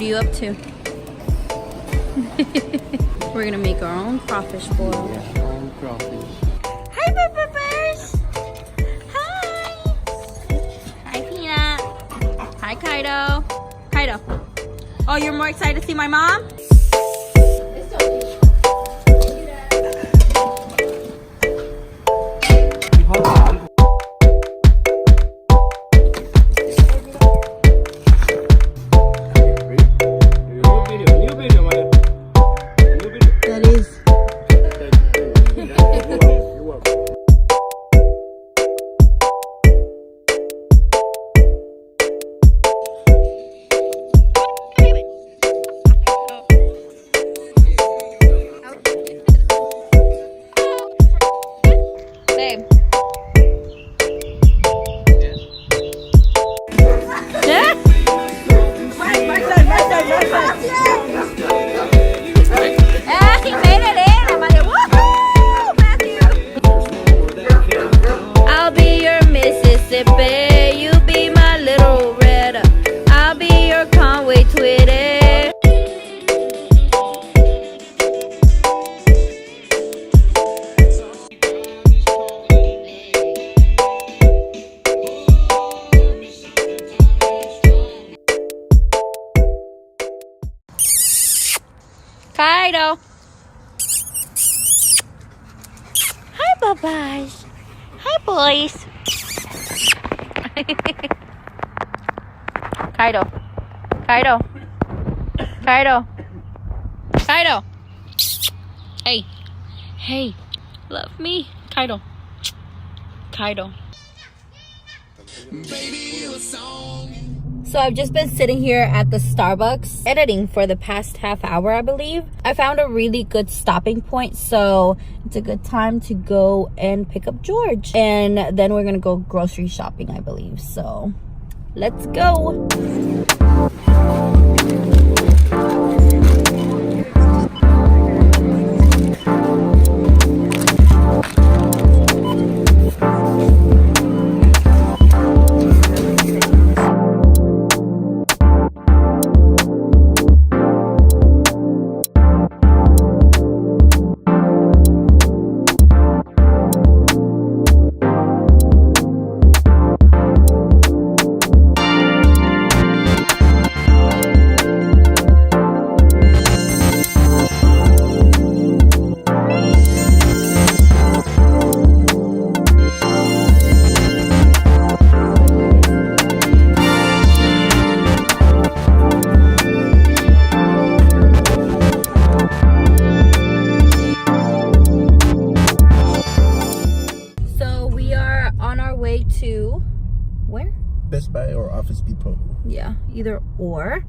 What are you up to? We're gonna make our own crawfish boil. Yeah, our own crawfish. Hi, Bears! Hi! Hi, Peanut. Hi, Kaido. Kaido. Oh, you're more excited to see my mom? You be my little red. I'll be your Conway Twitter. Kaido. Hi, Bye-byes. Hi, boys. Kaido. Kaido. Kaido. Kaido. Hey. Hey. Love me. Kaido. Kaido. So I've just been sitting here at the Starbucks editing for the past half hour, I believe. I found a really good stopping point, so it's a good time to go and pick up George. And then we're gonna go grocery shopping, I believe. So let's go. Best Buy or Office Depot. Yeah, either or,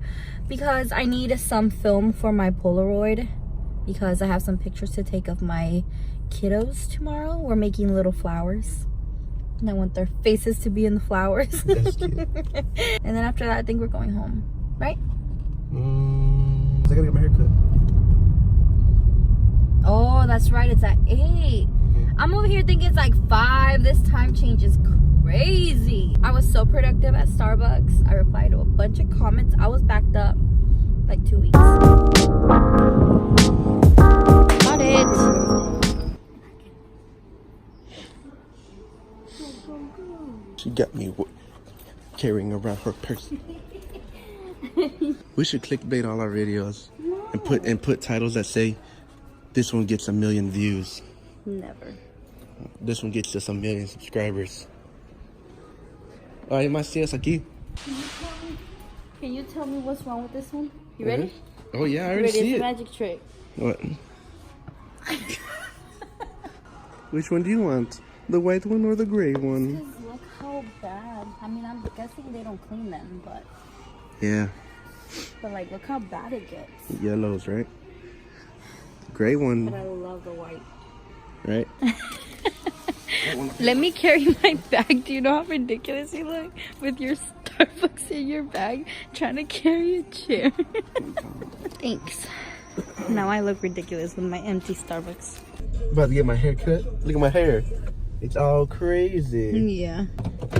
because I need some film for my Polaroid, because I have some pictures to take of my kiddos tomorrow. We're making little flowers and I want their faces to be in the flowers. That's cute. And then after that I think we're going home, right? I gotta get my hair cut. Oh, that's right, it's at 8. I'm over here thinking it's like 5. This time change is crazy. I was so productive at Starbucks. I replied to a bunch of comments. I was backed up like 2 weeks. Got it. She got me carrying around her purse. We should clickbait all our videos and put titles that say, "This one gets 1 million views." Never. This one gets just 1 million subscribers. Ay, más tías aquí. Can you tell me what's wrong with this one? You ready? Oh yeah, I already see It's it. a magic trick. What? Which one do you want? The white one or the gray one? Because look how bad. I mean, I'm guessing they don't clean them, but... Yeah. But like, look how bad it gets. Yellows, right? Gray one. But I love the white. Right? Let me carry my bag. Do you know how ridiculous you look with your Starbucks in your bag trying to carry a chair? Thanks. Now I look ridiculous with my empty Starbucks. I'm about to get my hair cut. Look at my hair. It's all crazy. Yeah.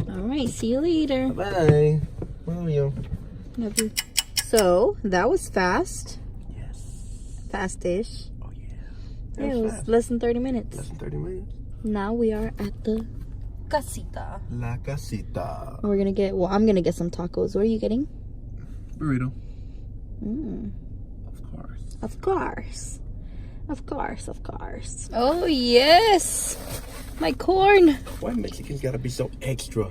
All right. See you later. Bye. Love you. Love you. So that was fast. Yes. Fast-ish. Oh yeah. Yeah, it was less than 30 minutes. Less than 30 minutes. Now we are at the casita. La casita. We're gonna get, well, I'm gonna get some tacos. What are you getting? Burrito. Mm. Of course. Of course. Of course, of course. Oh, yes. My corn. Why Mexicans gotta be so extra?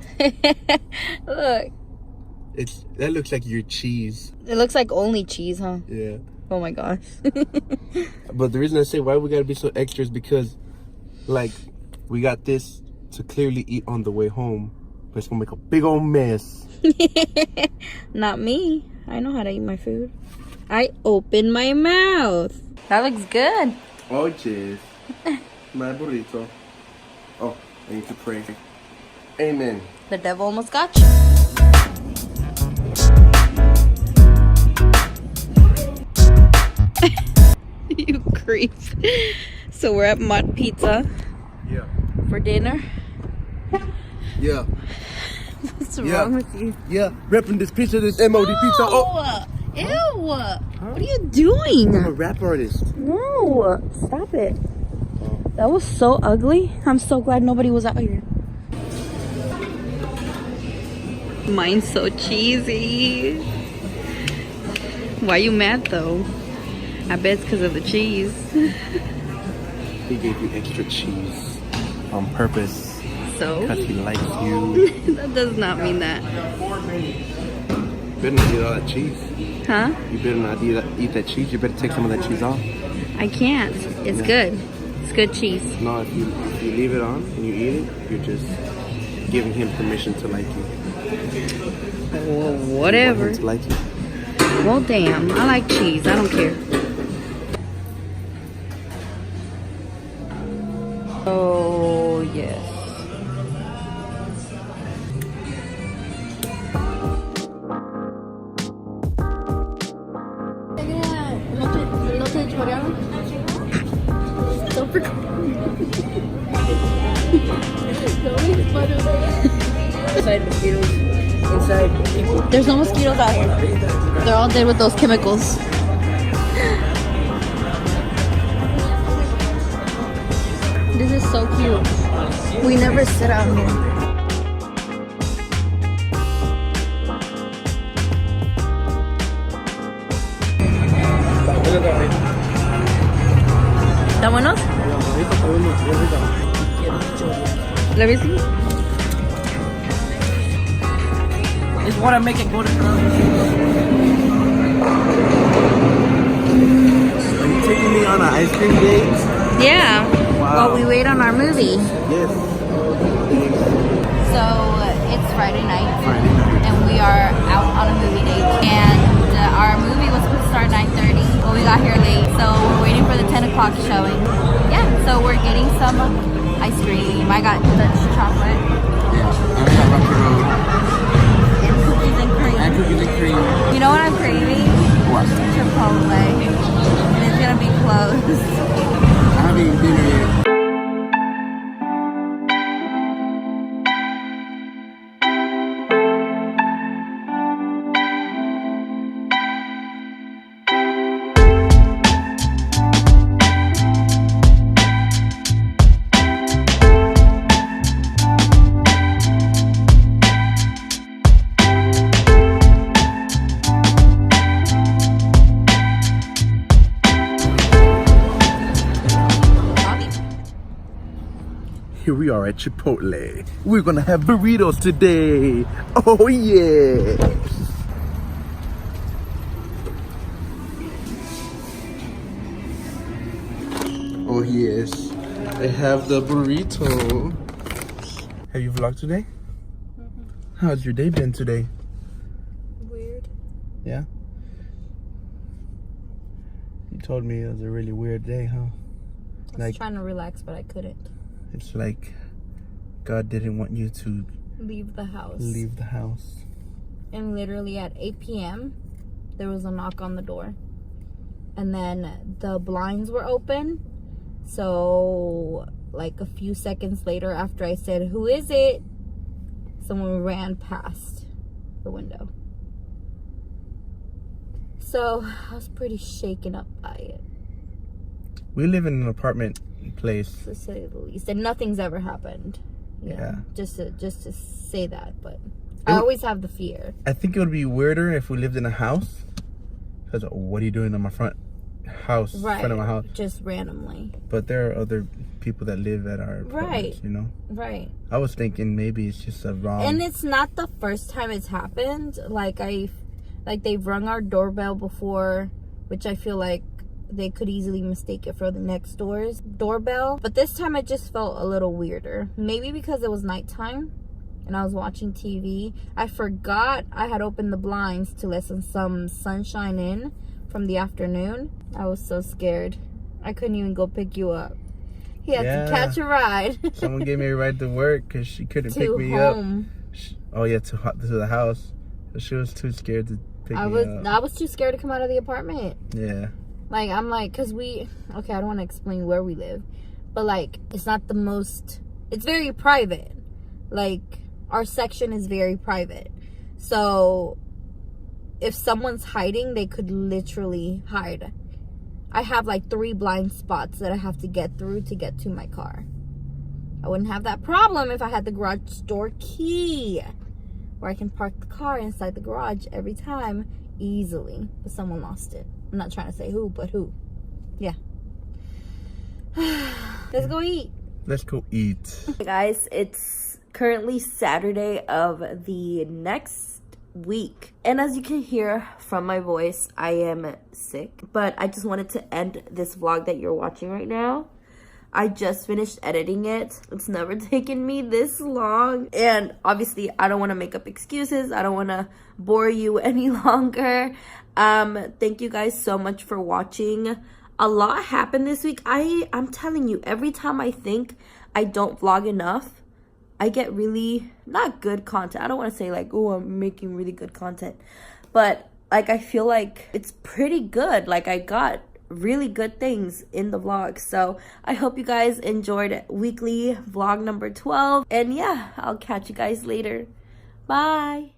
Look. That looks like your cheese. It looks like only cheese, huh? Yeah. Oh my gosh. But the reason I say why we gotta be so extra is because, like, we got this to clearly eat on the way home, but it's gonna make a big old mess. Not me. I know how to eat my food. I open my mouth. That looks good. Oh, jeez. My burrito. Oh, I need to pray. Amen. The devil almost got you. You creep. So we're at Mott Pizza. Yeah. For dinner. Yeah. What's wrong with you? Yeah. Repping this pizza, this MOD pizza. Oh. Ew. What are you doing? I'm a rap artist. No. Stop it. That was so ugly. I'm so glad nobody was out here. Mine's so cheesy. Why you mad though? I bet it's because of the cheese. He gave you extra cheese on purpose. So? Because he likes you. That does not mean that. You better not eat all that cheese. Huh? You better not eat that cheese. You better take some of that cheese off. I can't. It's good. It's good cheese. No, if you leave it on and you eat it, you're just giving him permission to like you. Well, whatever. You want him to like you. Well, damn. I like cheese. I don't care. Oh, yes. Inside mosquitoes, inside people. There's no mosquitoes out here. They're all dead with those chemicals. This is so cute. We never sit out here. ¿Está buenos? Let me see. It's what I make it go to. Are you taking me on an ice cream date? Yeah. Wow. While we wait on our movie. Yes. So it's Friday night. Friday night. And we are out on a movie date. And our movie was supposed to start 9:30, but we got here late. So we're waiting for the 10 o'clock showing. Yeah, so we're getting some ice cream. I got Dutch chocolate. Yeah. I got Rocky Road. And cookies and cream. And cookies and cream. You know what I'm craving? What? Chipotle. And it's gonna be closed. I haven't eaten dinner yet. Here we are at Chipotle. We're gonna have burritos today. Oh yeah. Oh yes. I have the burrito. Have you vlogged today? How's your day been today? Weird. Yeah? You told me it was a really weird day, huh? I was trying to relax, but I couldn't. It's like God didn't want you to Leave the house. leave the house. And literally at 8 p.m., there was a knock on the door. And then the blinds were open. So, like a few seconds later, after I said, "Who is it?" someone ran past the window. So I was pretty shaken up by it, We live in an apartment place. to say the least, and nothing's ever happened. Yeah. Just to say that, but I always have the fear. I think it would be weirder if we lived in a house. Because what are you doing on my front house? Right. Front of my house. Just randomly. But there are other people that live at our apartments, you know? Right. I was thinking maybe it's just a wrong... And it's not the first time it's happened. Like they've rung our doorbell before, which I feel like they could easily mistake it for the next door's doorbell. But this time it just felt a little weirder. Maybe because it was nighttime and I was watching TV. I forgot I had opened the blinds to let some sunshine in from the afternoon. I was so scared. I couldn't even go pick you up. He had to catch a ride. Someone gave me a ride to work because she couldn't pick me home. up. To the house. She was too scared to pick me up. I was too scared to come out of the apartment. Yeah. Like, I'm like, because okay, I don't want to explain where we live, but like, it's not the most, it's very private. Like, our section is very private. So, if someone's hiding, they could literally hide. I have like 3 blind spots that I have to get through to get to my car. I wouldn't have that problem if I had the garage door key, where I can park the car inside the garage every time easily. But someone lost it. I'm not trying to say who, but who. Yeah. Let's go eat. Let's go eat. Hey guys, it's currently Saturday of the next week. And as you can hear from my voice, I am sick. But I just wanted to end this vlog that you're watching right now. I just finished editing it. It's never taken me this long. And obviously, I don't want to make up excuses. I don't want to bore you any longer. Thank you guys so much for watching. A lot happened this week. I'm telling you, every time I think I don't vlog enough, I get really, not good content. I don't want to say like, oh, I'm making really good content. But like, I feel like it's pretty good. Like, I got really good things in the vlog. So I hope you guys enjoyed weekly vlog number 12. And yeah, I'll catch you guys later. Bye.